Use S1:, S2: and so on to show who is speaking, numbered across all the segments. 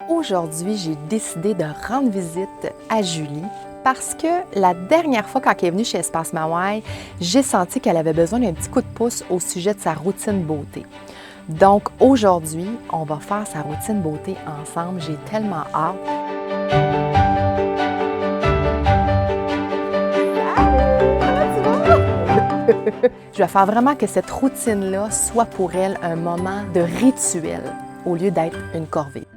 S1: Aujourd'hui, j'ai décidé de rendre visite à Julie parce que la dernière fois quand elle est venue chez Espace Mawai, j'ai senti qu'elle avait besoin d'un petit coup de pouce au sujet de sa routine beauté. Donc aujourd'hui, on va faire sa routine beauté ensemble. J'ai tellement hâte. Je vais faire vraiment que cette routine-là soit pour elle un moment de rituel au lieu d'être une corvée.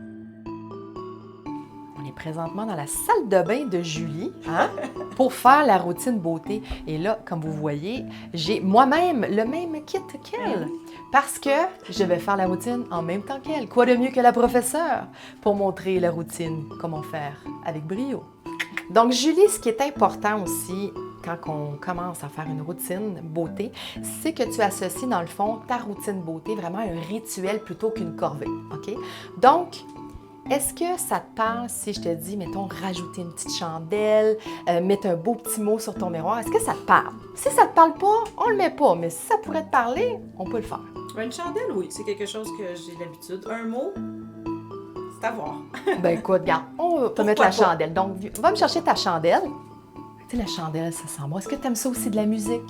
S1: On est présentement dans la salle de bain de Julie pour faire la routine beauté. Et là, comme vous voyez, j'ai moi-même le même kit qu'elle parce que je vais faire la routine en même temps qu'elle. Quoi de mieux que la professeure pour montrer la routine, comment faire avec brio. Donc, Julie, ce qui est important aussi quand on commence à faire une routine beauté, c'est que tu associes dans le fond ta routine beauté vraiment à un rituel plutôt qu'une corvée, OK? Donc, est-ce que ça te parle si je te dis, mettons, rajouter une petite chandelle, mettre un beau petit mot sur ton miroir? Est-ce que ça te parle? Si ça te parle pas, on le met pas, mais si ça pourrait te parler, on peut le faire.
S2: Une chandelle, oui, c'est quelque chose que j'ai l'habitude. Un mot, c'est à voir.
S1: Ben écoute, regarde, on peut mettre la chandelle. Donc, va me chercher ta chandelle. Tu sais, la chandelle, ça sent bon. Est-ce que tu aimes ça aussi de la musique?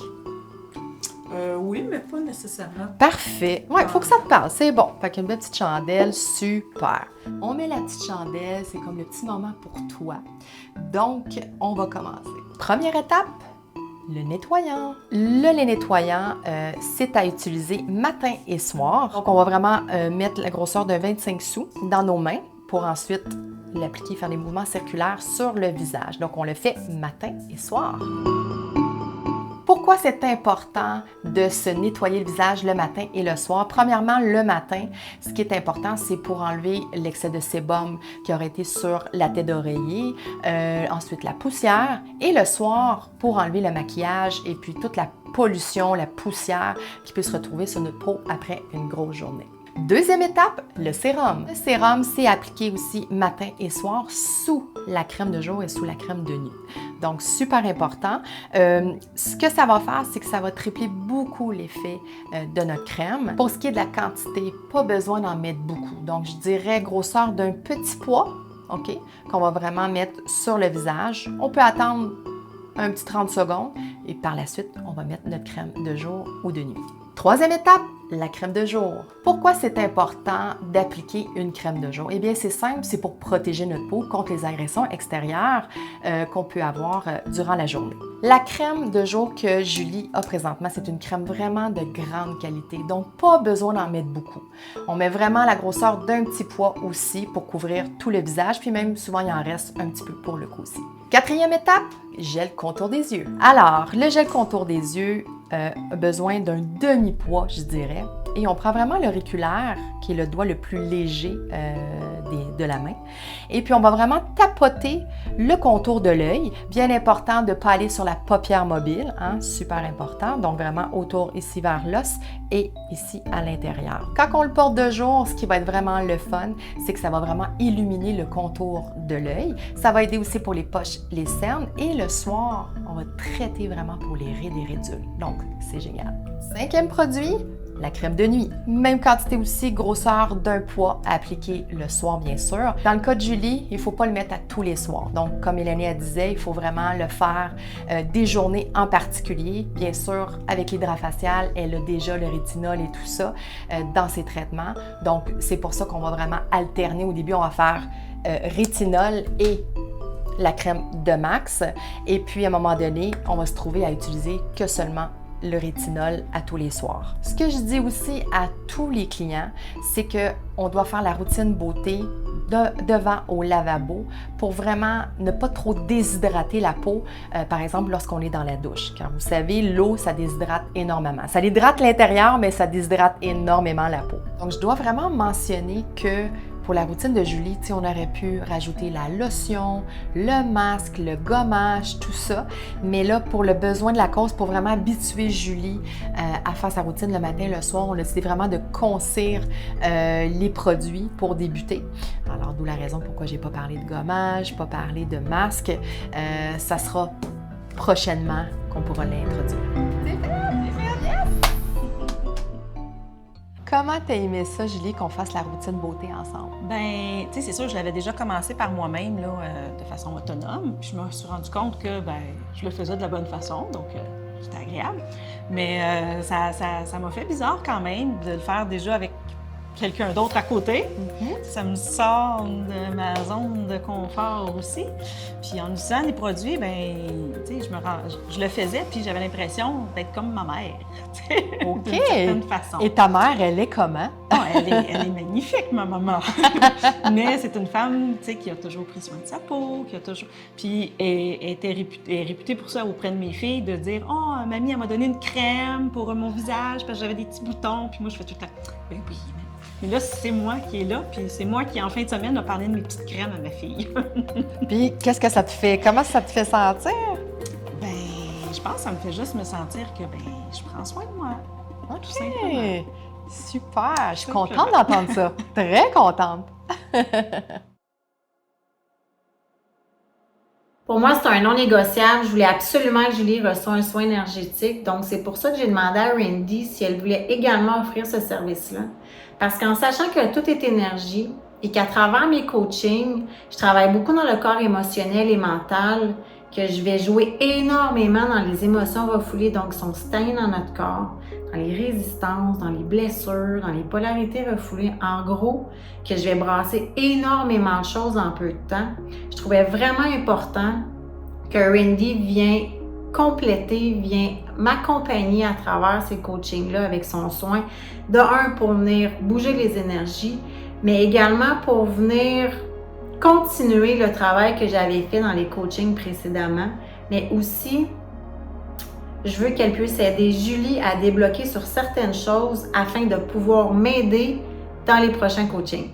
S2: Oui, mais pas nécessairement.
S1: Parfait. Oui, il faut que ça te parle. C'est bon. Fait qu'une belle petite chandelle, super. On met la petite chandelle, c'est comme le petit moment pour toi. Donc, on va commencer. Première étape, le nettoyant. Le lait nettoyant, c'est à utiliser matin et soir. Donc, on va vraiment mettre la grosseur de 25 sous dans nos mains pour ensuite l'appliquer, faire des mouvements circulaires sur le visage. Donc, on le fait matin et soir. Pourquoi c'est important de se nettoyer le visage le matin et le soir? Premièrement, le matin, ce qui est important, c'est pour enlever l'excès de sébum qui aurait été sur la tête d'oreiller, ensuite la poussière, et le soir, pour enlever le maquillage et puis toute la pollution, la poussière qui peut se retrouver sur notre peau après une grosse journée. Deuxième étape, le sérum. Le sérum, c'est appliqué aussi matin et soir sous la crème de jour et sous la crème de nuit. Donc, super important. Ce que ça va faire, c'est que ça va tripler beaucoup l'effet de notre crème. Pour ce qui est de la quantité, pas besoin d'en mettre beaucoup. Donc, je dirais grosseur d'un petit pois, OK, qu'on va vraiment mettre sur le visage. On peut attendre un petit 30 secondes et par la suite, on va mettre notre crème de jour ou de nuit. Troisième étape, la crème de jour. Pourquoi c'est important d'appliquer une crème de jour? Eh bien, c'est simple, c'est pour protéger notre peau contre les agressions extérieures qu'on peut avoir durant la journée. La crème de jour que Julie a présentement, c'est une crème vraiment de grande qualité, donc pas besoin d'en mettre beaucoup. On met vraiment la grosseur d'un petit pois aussi pour couvrir tout le visage, puis même souvent il en reste un petit peu pour le cou aussi. Quatrième étape, gel contour des yeux. Alors, le gel contour des yeux a besoin d'un demi-pois, je dirais. Et on prend vraiment l'auriculaire, qui est le doigt le plus léger de la main. Et puis, on va vraiment tapoter le contour de l'œil. Bien important de ne pas aller sur la paupière mobile, super important. Donc, vraiment autour ici vers l'os et ici à l'intérieur. Quand on le porte de jour, ce qui va être vraiment le fun, c'est que ça va vraiment illuminer le contour de l'œil. Ça va aider aussi pour les poches, les cernes. Et le soir, on va traiter vraiment pour les rides et ridules. Donc, c'est génial. Cinquième produit, la crème de nuit. Même quantité aussi, grosseur d'un pois à appliquer le soir, bien sûr. Dans le cas de Julie, il ne faut pas le mettre à tous les soirs. Donc, comme Mélanie a disait, il faut vraiment le faire des journées en particulier. Bien sûr, avec l'hydra facial, elle a déjà le rétinol et tout ça dans ses traitements. Donc, c'est pour ça qu'on va vraiment alterner. Au début, on va faire rétinol et la crème de max. Et puis, à un moment donné, on va se trouver à utiliser que seulement le rétinol à tous les soirs. Ce que je dis aussi à tous les clients, c'est qu'on doit faire la routine beauté devant au lavabo pour vraiment ne pas trop déshydrater la peau, par exemple lorsqu'on est dans la douche. Car vous savez, l'eau, ça déshydrate énormément. Ça hydrate l'intérieur, mais ça déshydrate énormément la peau. Donc, je dois vraiment mentionner que pour la routine de Julie, on aurait pu rajouter la lotion, le masque, le gommage, tout ça. Mais là, pour le besoin de la cause, pour vraiment habituer Julie à faire sa routine le matin et le soir, on a décidé vraiment de concire les produits pour débuter. Alors, d'où la raison pourquoi j'ai pas parlé de gommage, pas parlé de masque. Ça sera prochainement qu'on pourra l'introduire. C'est fait, yes! Comment t'as aimé ça, Julie, qu'on fasse la routine beauté ensemble?
S2: Ben, tu sais, c'est sûr, je l'avais déjà commencé par moi-même, là, de façon autonome. Puis je me suis rendu compte que, ben, je le faisais de la bonne façon, donc c'était agréable. Mais ça m'a fait bizarre quand même de le faire déjà avec quelqu'un d'autre à côté. Ça me sort de ma zone de confort aussi. Puis en utilisant les produits, ben, tu sais, je le faisais, puis j'avais l'impression d'être comme ma mère, tu sais,
S1: OK.
S2: d'une certaine façon.
S1: Et ta mère, elle est comment?
S2: Non, elle est magnifique, ma maman. Mais c'est une femme, tu sais, qui a toujours pris soin de sa peau, qui a toujours... Puis elle est réputée pour ça auprès de mes filles, de dire « Oh, mamie, elle m'a donné une crème pour mon visage parce que j'avais des petits boutons. » Puis moi, je fais tout le temps « Ben oui, mais là, c'est moi qui est là, puis c'est moi qui, en fin de semaine, a parlé de mes petites crèmes à ma fille. »
S1: Puis, qu'est-ce que ça te fait? Comment ça te fait sentir?
S2: Ben, je pense que ça me fait juste me sentir que, ben, je prends soin de moi.
S1: OK.
S2: Tout simplement.
S1: Super. Je suis contente d'entendre ça. Très contente.
S3: Pour moi, c'est un non négociable. Je voulais absolument que Julie reçoive un soin énergétique. Donc, c'est pour ça que j'ai demandé à Randy si elle voulait également offrir ce service-là. Parce qu'en sachant que tout est énergie et qu'à travers mes coachings, je travaille beaucoup dans le corps émotionnel et mental, que je vais jouer énormément dans les émotions refoulées, donc qui sont stagnées dans notre corps, dans les résistances, dans les blessures, dans les polarités refoulées. En gros, que je vais brasser énormément de choses en peu de temps. Je trouvais vraiment important que Randy vienne compléter, vienne m'accompagner à travers ces coachings-là avec son soin. De un, pour venir bouger les énergies, mais également pour venir continuer le travail que j'avais fait dans les coachings précédemment, mais aussi, je veux qu'elle puisse aider Julie à débloquer sur certaines choses afin de pouvoir m'aider dans les prochains coachings.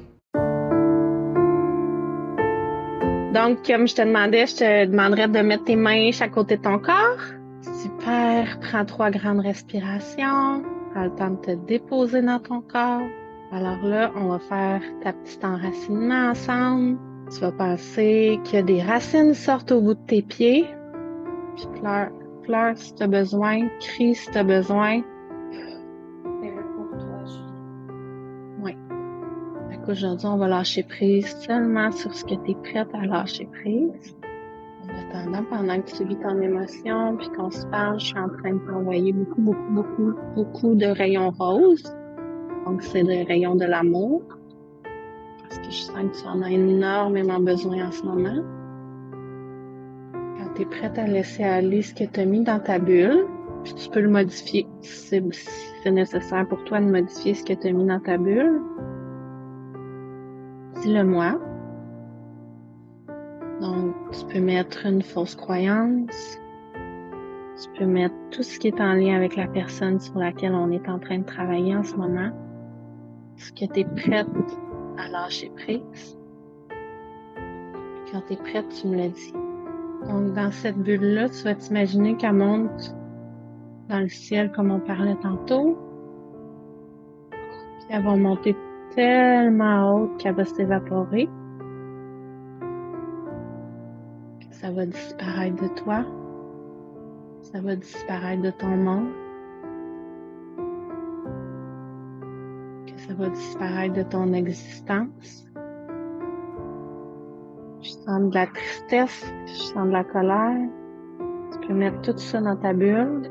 S4: Donc, comme je te demandais, je te demanderais de mettre tes mains chaque côté de ton corps. Super. Prends 3 grandes respirations. Prends le temps de te déposer dans ton corps. Alors là, on va faire ta petite enracinement ensemble. Tu vas penser que des racines sortent au bout de tes pieds. Puis pleure si tu as besoin. Crie si tu as besoin.
S3: Pour toi, Julie.
S4: Oui. Aujourd'hui, on va lâcher prise seulement sur ce que tu es prête à lâcher prise. En attendant, pendant que tu vis ton émotion puis qu'on se parle, je suis en train de t'envoyer beaucoup de rayons roses. Donc, c'est des rayons de l'amour. Parce que je sens que tu en as énormément besoin en ce moment. Quand tu es prête à laisser aller ce que tu as mis dans ta bulle, puis tu peux le modifier si c'est nécessaire pour toi de modifier ce que tu as mis dans ta bulle. Dis-le-moi. Donc, tu peux mettre une fausse croyance. Tu peux mettre tout ce qui est en lien avec la personne sur laquelle on est en train de travailler en ce moment. Ce que tu es prête à lâcher prise. Quand tu es prête, tu me le dis. Donc, dans cette bulle-là, tu vas t'imaginer qu'elle monte dans le ciel comme on parlait tantôt. Puis elle va monter tellement haute qu'elle va s'évaporer. Ça va disparaître de toi. Ça va disparaître de ton monde. Que ça va disparaître de ton existence. Je sens de la tristesse, je sens de la colère. Tu peux mettre tout ça dans ta bulle.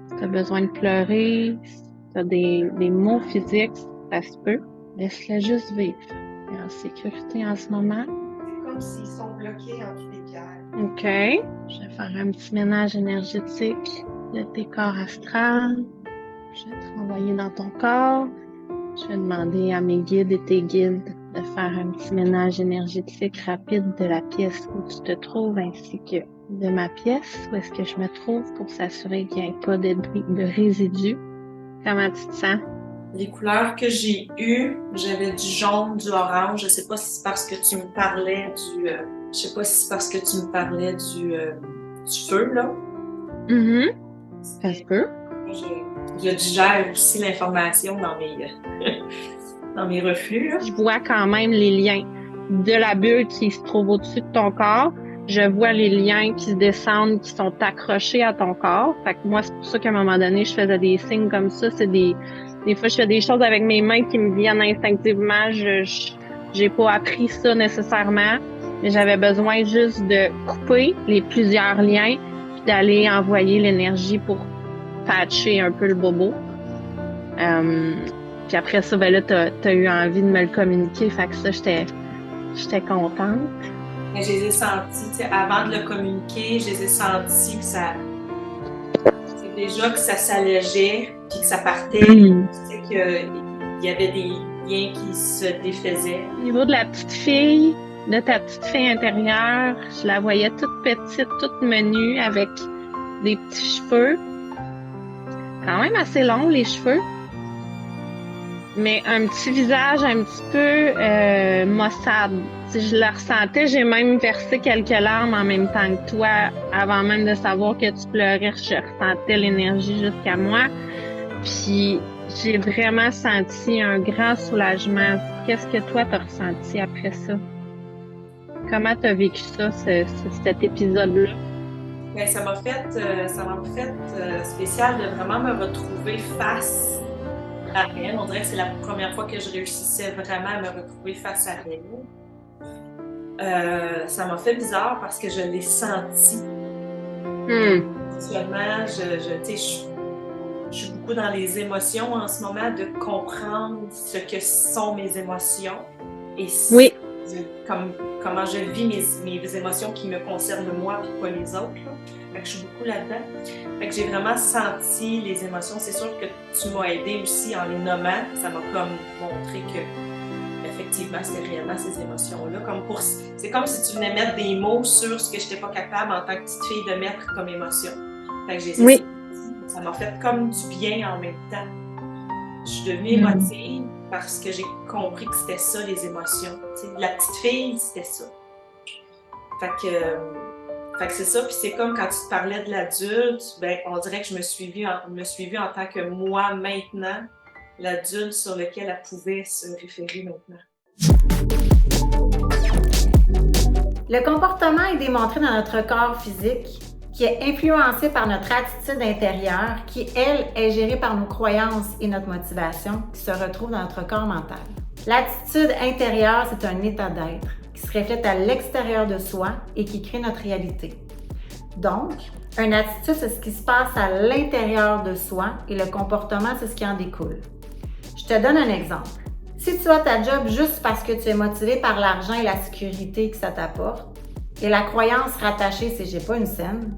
S4: Si tu as besoin de pleurer, si tu as des maux physiques, ça se peut. Laisse-le juste vivre. Tu es en sécurité en ce moment.
S5: C'est comme s'ils sont bloqués entre les pierres.
S4: OK. Je vais faire un petit ménage énergétique de tes corps astrales. Je vais te renvoyer dans ton corps. Je vais demander à mes guides et tes guides de faire un petit ménage énergétique rapide de la pièce où tu te trouves ainsi que de ma pièce où est-ce que je me trouve pour s'assurer qu'il n'y ait pas de résidus. Comment tu te sens?
S5: Les couleurs que j'ai eues, j'avais du jaune, du orange. Je sais pas si c'est parce que tu me parlais du feu, là.
S4: Ça se peut.
S5: Je digère aussi l'information dans dans mes reflux, là.
S4: Je vois quand même les liens de la bulle qui se trouve au-dessus de ton corps. Je vois les liens qui se descendent, qui sont accrochés à ton corps. Fait que moi, c'est pour ça qu'à un moment donné, je faisais des signes comme ça. C'est des Des fois, je fais des choses avec mes mains qui me viennent instinctivement. J'ai pas appris ça nécessairement, mais j'avais besoin juste de couper les plusieurs liens puis d'aller envoyer l'énergie pour patcher un peu le bobo. Puis après ça, ben là, t'as eu envie de me le communiquer, fait que ça, j'étais contente.
S5: Mais je les ai sentis, tu sais, avant de le communiquer, je les ai sentis que ça... C'est déjà que ça s'allégeait, puis que ça partait, tu sais, qu'il y avait des liens qui se défaisaient.
S4: Au niveau de la petite fille, de ta petite fille intérieure, je la voyais toute petite, toute menue, avec des petits cheveux. Quand même assez longs, les cheveux. Mais un petit visage un petit peu maussade. Si je la ressentais, j'ai même versé quelques larmes en même temps que toi, avant même de savoir que tu pleurais, je ressentais l'énergie jusqu'à moi. Puis j'ai vraiment senti un grand soulagement. Qu'est-ce que toi t'as ressenti après ça? Comment t'as vécu ça, cet épisode-là?
S5: Bien, ça m'a fait spécial de vraiment me retrouver face à elle. On dirait que c'est la première fois que je réussissais vraiment à me retrouver face à elle. Ça m'a fait bizarre parce que je l'ai senti. Actuellement, je suis beaucoup dans les émotions en ce moment, de comprendre ce que sont mes émotions et comment je vis mes émotions qui me concernent moi et pas les autres. Là. Fait que je suis beaucoup là-dedans. Fait que j'ai vraiment senti les émotions. C'est sûr que tu m'as aidé aussi en les nommant. Ça m'a comme montré que effectivement, c'était réellement ces émotions-là. C'est comme si tu venais mettre des mots sur ce que je n'étais pas capable en tant que petite fille de mettre comme émotion. Fait que j'ai essayé. Ça m'a fait comme du bien en même temps. Je suis devenue émotive parce que j'ai compris que c'était ça, les émotions. T'sais, la petite fille, c'était ça. Fait que c'est ça. Puis c'est comme quand tu te parlais de l'adulte, ben, on dirait que je me suis vue en tant que moi maintenant, l'adulte sur lequel elle pouvait se référer maintenant.
S3: Le comportement est démontré dans notre corps physique, qui est influencé par notre attitude intérieure, qui, elle, est gérée par nos croyances et notre motivation, qui se retrouve dans notre corps mental. L'attitude intérieure, c'est un état d'être qui se reflète à l'extérieur de soi et qui crée notre réalité. Donc, une attitude, c'est ce qui se passe à l'intérieur de soi et le comportement, c'est ce qui en découle. Je te donne un exemple. Si tu as ta job juste parce que tu es motivé par l'argent et la sécurité que ça t'apporte, et la croyance rattachée, c'est « j'ai pas une scène »,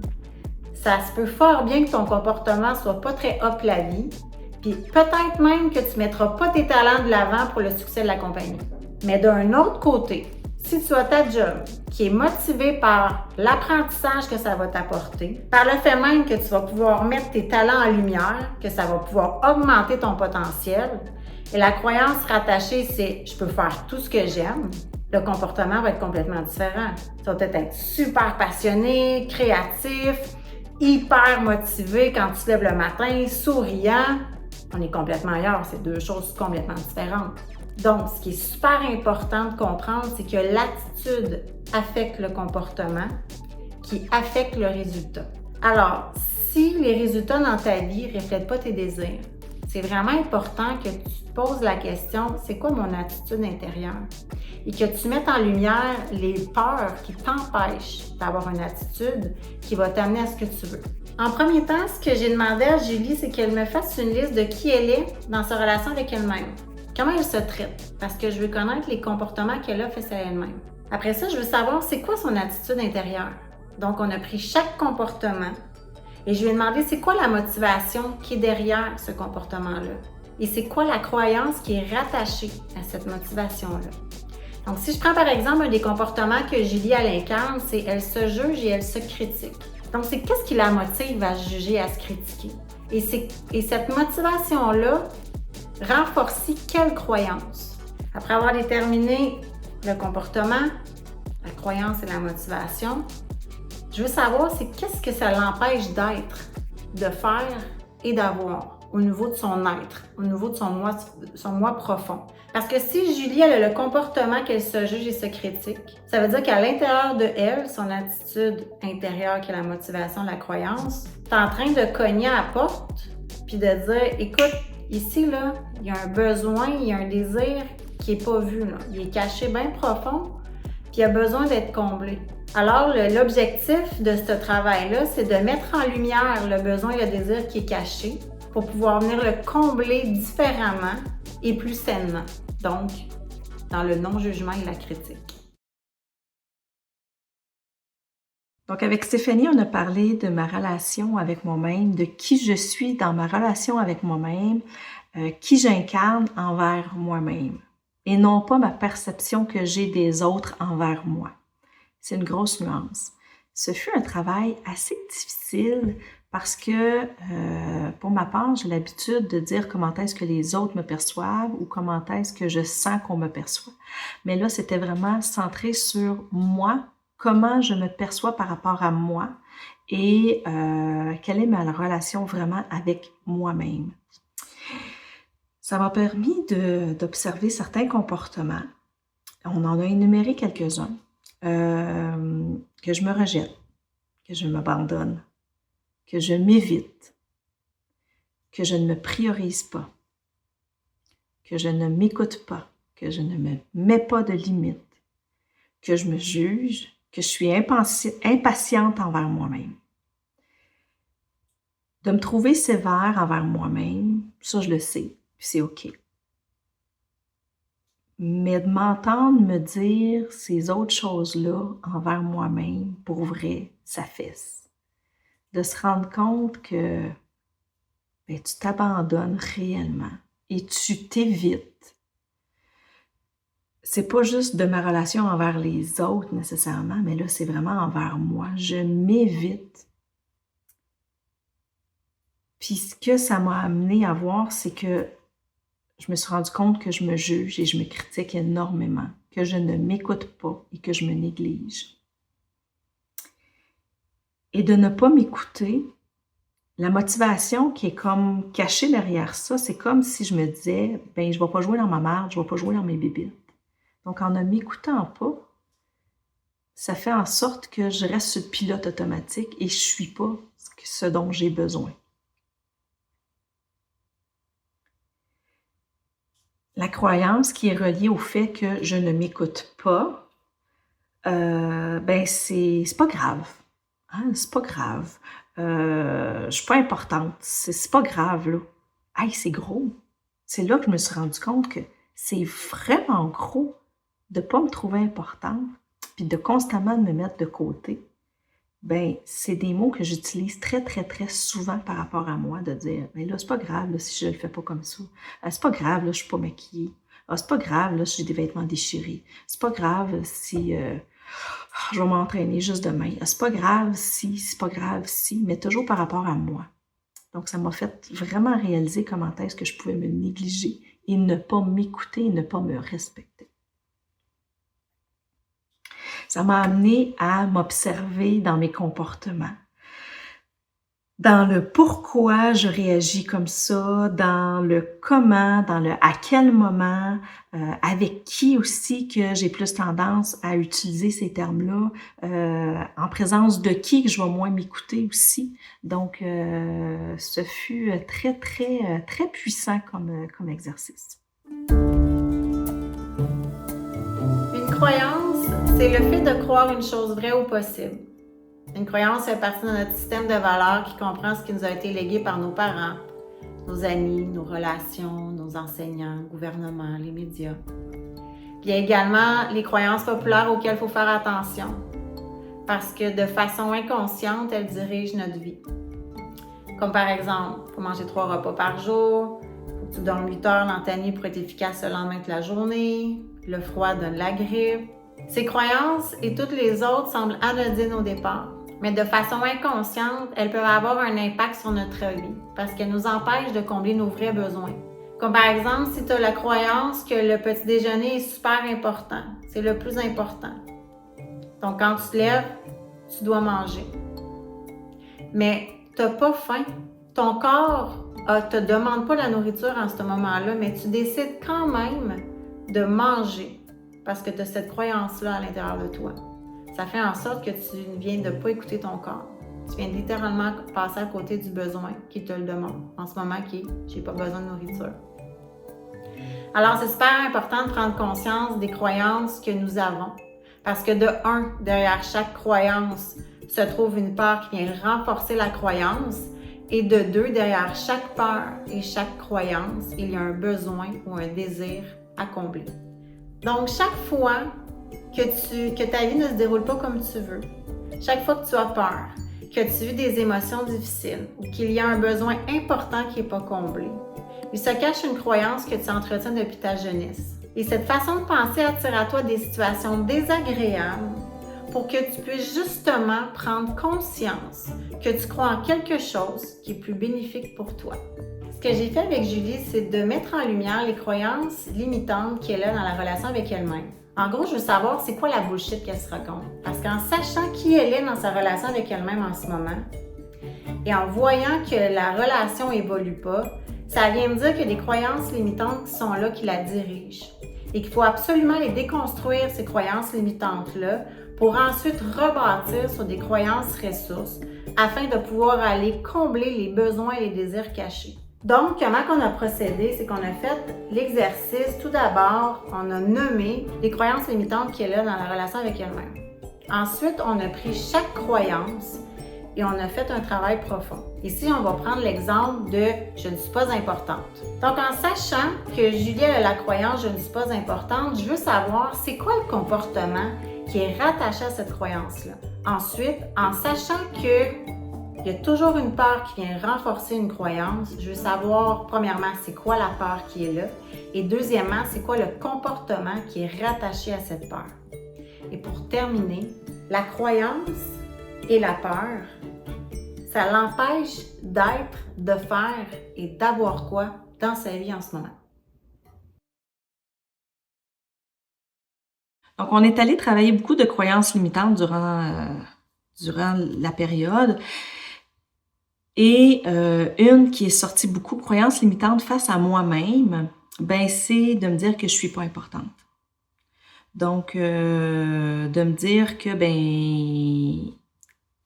S3: ça se peut fort bien que ton comportement soit pas très up la vie, puis peut-être même que tu mettras pas tes talents de l'avant pour le succès de la compagnie. Mais d'un autre côté, si tu as ta job qui est motivée par l'apprentissage que ça va t'apporter, par le fait même que tu vas pouvoir mettre tes talents en lumière, que ça va pouvoir augmenter ton potentiel, et la croyance rattachée, c'est « je peux faire tout ce que j'aime », le comportement va être complètement différent. Tu vas peut-être être super passionné, créatif, hyper motivé quand tu te lèves le matin, souriant. On est complètement ailleurs, c'est deux choses complètement différentes. Donc, ce qui est super important de comprendre, c'est que l'attitude affecte le comportement, qui affecte le résultat. Alors, si les résultats dans ta vie ne reflètent pas tes désirs, c'est vraiment important que tu te poses la question, c'est quoi mon attitude intérieure? Et que tu mettes en lumière les peurs qui t'empêchent d'avoir une attitude qui va t'amener à ce que tu veux. En premier temps, ce que j'ai demandé à Julie, c'est qu'elle me fasse une liste de qui elle est dans sa relation avec elle-même. Comment elle se traite? Parce que je veux connaître les comportements qu'elle a fait à elle-même. Après ça, je veux savoir c'est quoi son attitude intérieure. Donc, on a pris chaque comportement et je lui ai demandé c'est quoi la motivation qui est derrière ce comportement-là. Et c'est quoi la croyance qui est rattachée à cette motivation-là. Donc, si je prends par exemple un des comportements que Julie elle incarne, c'est elle se juge et elle se critique. Donc, c'est qu'est-ce qui la motive à se juger, à se critiquer? Et cette motivation-là renforce quelle croyance? Après avoir déterminé le comportement, la croyance et la motivation, je veux savoir c'est qu'est-ce que ça l'empêche d'être, de faire et d'avoir au niveau de son être, au niveau de son moi profond. Parce que si Julie elle a le comportement qu'elle se juge et se critique, ça veut dire qu'à l'intérieur de elle, son attitude intérieure qui est la motivation, la croyance, est en train de cogner à la porte puis de dire « Écoute, ici, là, il y a un besoin, il y a un désir qui n'est pas vu, là. Il est caché bien profond, puis il a besoin d'être comblé. Alors, l'objectif de ce travail-là, c'est de mettre en lumière le besoin et le désir qui est caché pour pouvoir venir le combler différemment et plus sainement. Donc, dans le non-jugement et la critique.
S2: Donc, avec Stéphanie, on a parlé de ma relation avec moi-même, de qui je suis dans ma relation avec moi-même, qui j'incarne envers moi-même, et non pas ma perception que j'ai des autres envers moi. C'est une grosse nuance. Ce fut un travail assez difficile parce que, pour ma part, j'ai l'habitude de dire comment est-ce que les autres me perçoivent ou comment est-ce que je sens qu'on me perçoit. Mais là, c'était vraiment centré sur moi, comment je me perçois par rapport à moi et quelle est ma relation vraiment avec moi-même. Ça m'a permis d'observer certains comportements. On en a énuméré quelques-uns. Que je me rejette, que je m'abandonne, que je m'évite, que je ne me priorise pas, que je ne m'écoute pas, que je ne me mets pas de limites, que je me juge, que je suis impatiente envers moi-même. De me trouver sévère envers moi-même, ça je le sais, puis c'est OK. Mais de m'entendre me dire ces autres choses-là envers moi-même, pour vrai, ça fesse. De se rendre compte que tu t'abandonnes réellement et tu t'évites. C'est pas juste de ma relation envers les autres nécessairement, mais là, c'est vraiment envers moi. Je m'évite. Puis ce que ça m'a amené à voir, c'est que je me suis rendu compte que je me juge et je me critique énormément, que je ne m'écoute pas et que je me néglige. Et de ne pas m'écouter, la motivation qui est comme cachée derrière ça, c'est comme si je me disais, je ne vais pas jouer dans ma merde, je ne vais pas jouer dans mes bébites. Donc, en ne m'écoutant pas, ça fait en sorte que je reste sur le pilote automatique et je ne suis pas ce dont j'ai besoin. La croyance qui est reliée au fait que je ne m'écoute pas, c'est pas grave. Hein? C'est pas grave. Je suis pas importante. C'est pas grave, là. Hey, c'est gros. C'est là que je me suis rendu compte que c'est vraiment gros de pas me trouver importante puis de constamment me mettre de côté. C'est des mots que j'utilise très, très, très souvent par rapport à moi, de dire, là, c'est pas grave là, si je le fais pas comme ça. C'est pas grave, là, je suis pas maquillée. C'est pas grave, là, si j'ai des vêtements déchirés. C'est pas grave si je vais m'entraîner juste demain. C'est pas grave si, mais toujours par rapport à moi. Donc, ça m'a fait vraiment réaliser comment est-ce que je pouvais me négliger et ne pas m'écouter et ne pas me respecter. Ça m'a amené à m'observer dans mes comportements, dans le pourquoi je réagis comme ça, dans le comment, dans le à quel moment, avec qui aussi que j'ai plus tendance à utiliser ces termes-là, en présence de qui que je vais moins m'écouter aussi. Donc, ce fut très, très, très puissant comme exercice.
S3: Une croyance, c'est le fait de croire une chose vraie ou possible. Une croyance fait partie de notre système de valeurs qui comprend ce qui nous a été légué par nos parents, nos amis, nos relations, nos enseignants, le gouvernement, les médias. Puis il y a également les croyances populaires auxquelles il faut faire attention parce que de façon inconsciente, elles dirigent notre vie. Comme par exemple, il faut manger 3 repas par jour, il faut que tu dormes 8 heures dans ta nuit pour être efficace le lendemain de la journée, le froid donne la grippe. Ces croyances et toutes les autres semblent anodines au départ, mais de façon inconsciente, elles peuvent avoir un impact sur notre vie parce qu'elles nous empêchent de combler nos vrais besoins. Comme par exemple, si tu as la croyance que le petit déjeuner est super important, c'est le plus important. Donc quand tu te lèves, tu dois manger. Mais tu n'as pas faim. Ton corps ne te demande pas la nourriture en ce moment-là, mais tu décides quand même de manger parce que tu as cette croyance-là à l'intérieur de toi. Ça fait en sorte que tu viens de ne pas écouter ton corps. Tu viens littéralement passer à côté du besoin qui te le demande. En ce moment, qui est « j'ai pas besoin de nourriture ». Alors, c'est super important de prendre conscience des croyances que nous avons. Parce que de un, derrière chaque croyance se trouve une peur qui vient renforcer la croyance. Et de deux, derrière chaque peur et chaque croyance, il y a un besoin ou un désir à combler. Donc, chaque fois que ta vie ne se déroule pas comme tu veux, chaque fois que tu as peur, que tu vis des émotions difficiles ou qu'il y a un besoin important qui n'est pas comblé, il se cache une croyance que tu entretiens depuis ta jeunesse. Et cette façon de penser attire à toi des situations désagréables pour que tu puisses justement prendre conscience que tu crois en quelque chose qui est plus bénéfique pour toi. Ce que j'ai fait avec Julie, c'est de mettre en lumière les croyances limitantes qu'elle a dans la relation avec elle-même. En gros, je veux savoir c'est quoi la bullshit qu'elle se raconte. Parce qu'en sachant qui elle est dans sa relation avec elle-même en ce moment, et en voyant que la relation évolue pas, ça vient me dire qu'il y a des croyances limitantes qui sont là, qui la dirigent. Et qu'il faut absolument les déconstruire, ces croyances limitantes-là, pour ensuite rebâtir sur des croyances ressources, afin de pouvoir aller combler les besoins et les désirs cachés. Donc, comment on a procédé? C'est qu'on a fait l'exercice. Tout d'abord, on a nommé les croyances limitantes qu'elle a dans la relation avec elle-même. Ensuite, on a pris chaque croyance et on a fait un travail profond. Ici, on va prendre l'exemple de « je ne suis pas importante ». Donc, en sachant que Julie a la croyance « je ne suis pas importante », je veux savoir c'est quoi le comportement qui est rattaché à cette croyance-là. Ensuite, en sachant qu'il y a toujours une peur qui vient renforcer une croyance, je veux savoir, premièrement, c'est quoi la peur qui est là, et deuxièmement, c'est quoi le comportement qui est rattaché à cette peur. Et pour terminer, la croyance et la peur, ça l'empêche d'être, de faire et d'avoir quoi dans sa vie en ce moment.
S2: Donc, on est allé travailler beaucoup de croyances limitantes durant la période. Et une qui est sortie beaucoup de croyances limitantes face à moi-même, ben c'est de me dire que je suis pas importante. Donc, de me dire que, ben,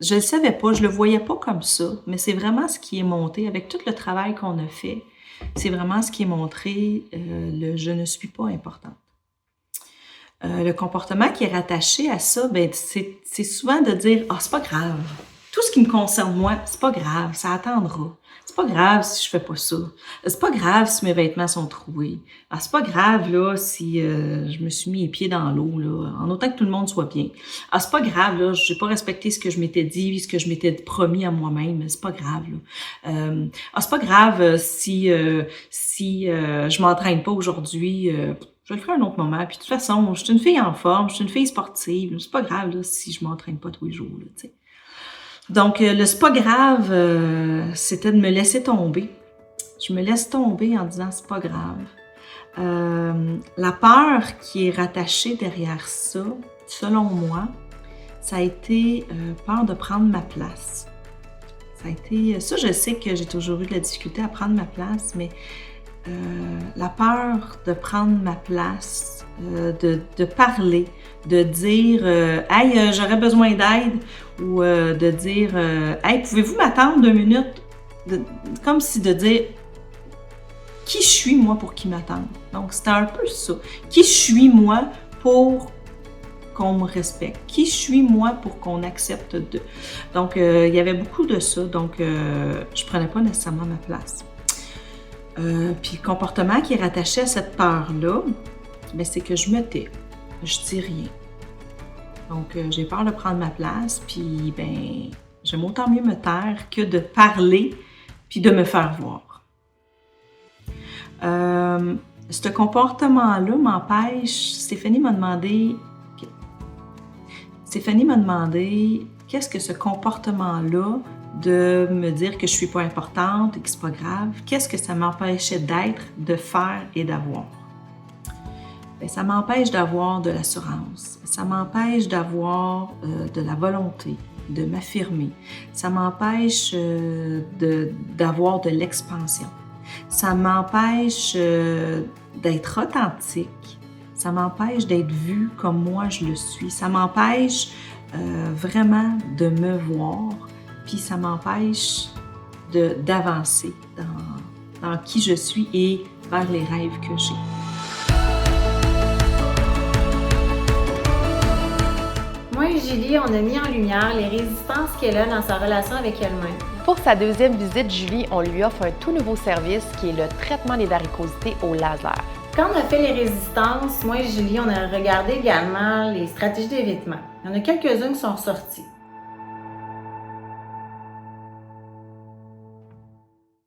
S2: je le savais pas, je le voyais pas comme ça, mais c'est vraiment ce qui est monté avec tout le travail qu'on a fait. C'est vraiment ce qui est montré, le « je ne suis pas importante ». Le comportement qui est rattaché à ça, ben c'est souvent de dire « Ah, c'est pas grave. Tout ce qui me concerne moi, c'est pas grave, ça attendra. C'est pas grave si je fais pas ça. C'est pas grave si mes vêtements sont troués. Ah, c'est pas grave là si je me suis mis les pieds dans l'eau là, en autant que tout le monde soit bien. Ah, c'est pas grave là, j'ai pas respecté ce que je m'étais dit, ce que je m'étais promis à moi-même. C'est pas grave là. Ah, c'est pas grave si je m'entraîne pas aujourd'hui. Je vais le faire un autre moment. Puis de toute façon, je suis une fille en forme, je suis une fille sportive. C'est pas grave là, si je m'entraîne pas tous les jours. Là, tu sais. Donc, le c'est pas grave, c'était de me laisser tomber. Je me laisse tomber en disant c'est pas grave. La peur qui est rattachée derrière ça, selon moi, ça a été peur de prendre ma place. Ça a été, ça je sais que j'ai toujours eu de la difficulté à prendre ma place, mais la peur de prendre ma place, de parler, de dire « Hey, j'aurais besoin d'aide » ou de dire « Hey, pouvez-vous m'attendre 2 minutes? » Comme si de dire « Qui je suis, moi, pour qu'ils m'attendent? » Donc, c'était un peu ça. Qui je suis, moi, pour qu'on me respecte? Qui je suis, moi, pour qu'on accepte de? Donc, il y avait beaucoup de ça. Donc, je prenais pas nécessairement ma place. Puis le comportement qui est rattaché à cette peur-là, ben, c'est que je me tais, je dis rien. Donc, j'ai peur de prendre ma place, puis ben, j'aime autant mieux me taire que de parler, puis de me faire voir. Ce comportement-là m'empêche, Stéphanie m'a demandé qu'est-ce que ce comportement-là de me dire que je suis pas importante et que c'est pas grave, qu'est-ce que ça m'empêchait d'être, de faire et d'avoir? Bien, ça m'empêche d'avoir de l'assurance, ça m'empêche d'avoir de la volonté, de m'affirmer, ça m'empêche d'avoir de l'expansion, ça m'empêche d'être authentique, ça m'empêche d'être vue comme moi je le suis, ça m'empêche vraiment de me voir, puis ça m'empêche d'avancer dans qui je suis et vers les rêves que j'ai.
S3: Moi et Julie, on a mis en lumière les résistances qu'elle a dans sa relation avec elle-même.
S1: Pour sa deuxième visite, Julie, on lui offre un tout nouveau service qui est le traitement des varicosités au laser.
S3: Quand on a fait les résistances, moi et Julie, on a regardé également les stratégies d'évitement. Il y en a quelques-unes qui sont ressorties.